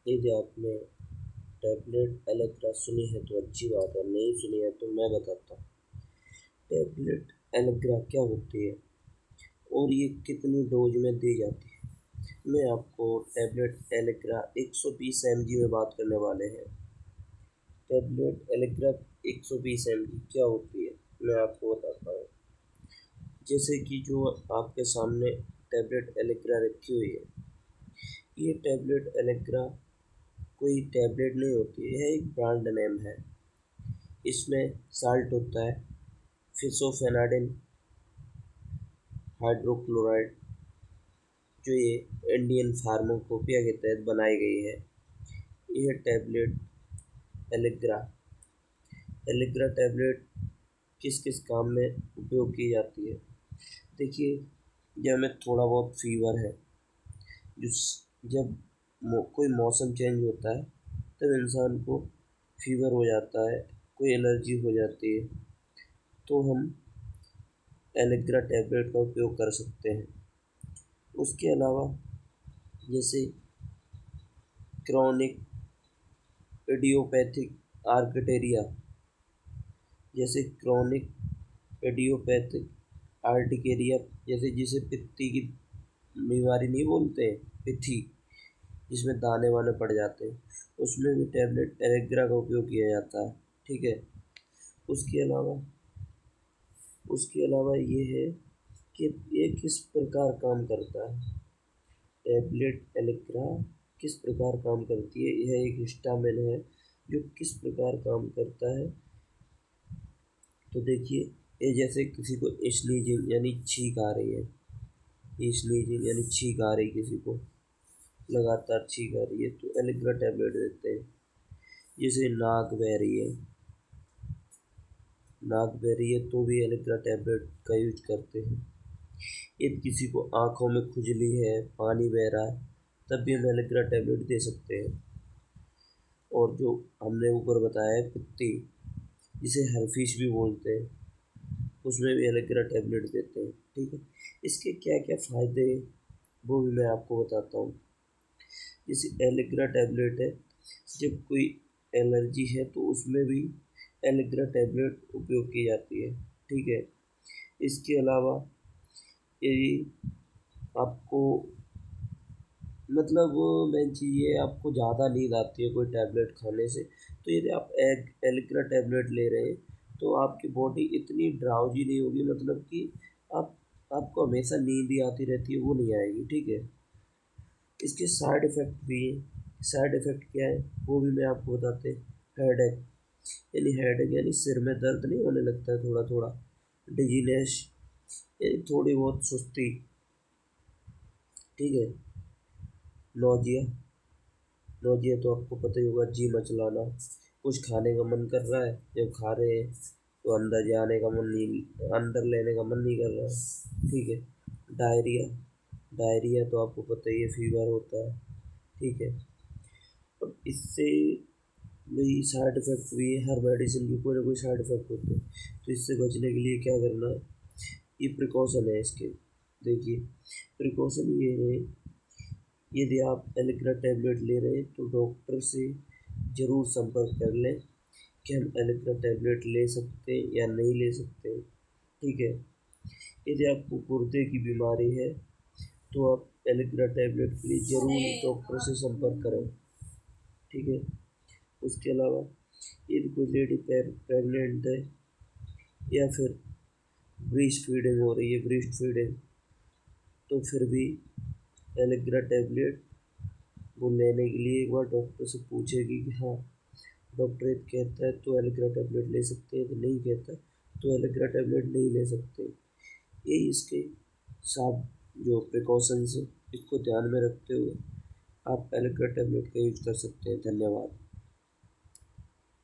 यदि आपने tablet Allegra सुनी है तो अच्छी बात है, नहीं सुनी है तो मैं बताता हूँ। टैबलेट एलेग्रा क्या होती है और ये कितनी डोज में दी जाती है। मैं आपको टैबलेट एलेग्रा 120 mg में बात करने वाले हैं। टैबलेट एलेग्रा 120 mg क्या होती है मैं आपको बताता हूँ। जैसे कि जो आपके सामने टैबलेट एलेग्रा रखी हुई है, ये टैबलेट एलेग्रा कोई टैबलेट नहीं होती है, एक ब्रांड नेम है। इसमें साल्ट होता है फिसोफेनाडिन हाइड्रोक्लोराइड, जो ये इंडियन फार्माकोपिया के तहत बनाई गई है। यह टैबलेट एलेग्रा टैबलेट किस किस काम में उपयोग की जाती है। देखिए, जब हमें थोड़ा बहुत फीवर है, जब कोई मौसम चेंज होता है तब इंसान को फीवर हो जाता है, कोई एलर्जी हो जाती है, तो हम एलेग्रा टैबलेट का उपयोग कर सकते हैं। उसके अलावा जैसे क्रॉनिक इडियोपैथिक आर्कटेरिया, जैसे क्रॉनिक इडियोपैथिक आर्टिकेरिया, जैसे जिसे पित्ती की बीमारी नहीं बोलते हैं, पित्ती, जिसमें दाने वाने पड़ जाते हैं, उसमें भी टैबलेट एलेग्रा का उपयोग किया जाता है। ठीक है। उसके अलावा ये है कि ये किस प्रकार काम करता है। टैबलेट एलेग्रा किस प्रकार काम करती है। यह एक हिस्टामिन है जो किस प्रकार काम करता है। तो देखिए, ये जैसे किसी को स्नीजिंग यानी छींक आ रही है, स्नीजिंग यानी छींक आ रही, किसी को लगातार छींक आ रही है तो एलेग्रा टैबलेट देते हैं। जैसे नाक बह रही है तो भी एलेग्रा टैबलेट का यूज करते हैं। यदि किसी को आँखों में खुजली है, पानी बह रहा है, तब भी हम एलेग्रा टैबलेट दे सकते हैं। और जो हमने ऊपर बताया है पित्ती, जिसे हर्फिश भी बोलते हैं, उसमें भी एलेग्रा टैबलेट देते हैं। ठीक है। इसके क्या क्या फ़ायदे हैं वो भी मैं आपको बताता हूँ। जैसे एलेग्रा टैबलेट है, जब कोई एलर्जी है तो उसमें भी एलेग्रा टैबलेट उपयोग की जाती है। ठीक है। इसके अलावा यदि आपको मतलब मेन चीज़ ये आपको ज़्यादा नींद आती है कोई टैबलेट खाने से, तो यदि आप एलेग्रा टैबलेट ले रहे हैं तो आपकी बॉडी इतनी ड्राउजी नहीं होगी, मतलब कि आप आपको हमेशा नींद ही आती रहती है, वो नहीं आएगी। ठीक है। इसके साइड इफ़ेक्ट भी हैं। साइड इफ़ेक्ट क्या है वो भी मैं आपको बताते हैं। हेडेक यानी सिर में दर्द नहीं होने लगता है थोड़ा थोड़ा। डिजीनेस यानी थोड़ी बहुत सुस्ती। ठीक है। नोजिया तो आपको पता ही होगा, जी मचलाना, कुछ खाने का मन कर रहा है, जब खा रहे हैं तो अंदर जाने का मन नहीं, अंदर लेने का मन नहीं कर रहा है। ठीक है। डायरिया तो आपको पता ही है, फीवर होता है। ठीक है। और इससे वही साइड इफ़ेक्ट भी है, हर मेडिसिन की कोई ना कोई साइड इफ़ेक्ट होते हैं, तो इससे बचने के लिए क्या करना है, ये प्रिकॉशन है इसके। देखिए, प्रिकॉशन ये है, यदि आप एलेग्रा टैबलेट ले रहे हैं तो डॉक्टर से ज़रूर संपर्क कर लें कि हम एलेग्रा टैबलेट ले सकते हैं या नहीं ले सकते। ठीक है। यदि आपको गुर्दे की बीमारी है तो आप एलेग्रा टैबलेट के लिए ज़रूर डॉक्टर से संपर्क करें। ठीक है। उसके अलावा यदि कोई लेडी प्रेग्नेंट है या फिर ब्रेस्ट फीडिंग हो रही है, तो फिर भी एलेग्रा टैबलेट वो लेने के लिए एक बार डॉक्टर से पूछेगी कि हाँ, डॉक्टर यदि कहता है तो एलेग्रा टैबलेट ले सकते हैं, यदि नहीं कहता तो एलेग्रा टैबलेट नहीं ले सकते। यही इसके साथ जो प्रिकॉशंस है, इसको ध्यान में रखते हुए आप एलेग्रा टैबलेट का यूज कर सकते हैं। धन्यवाद।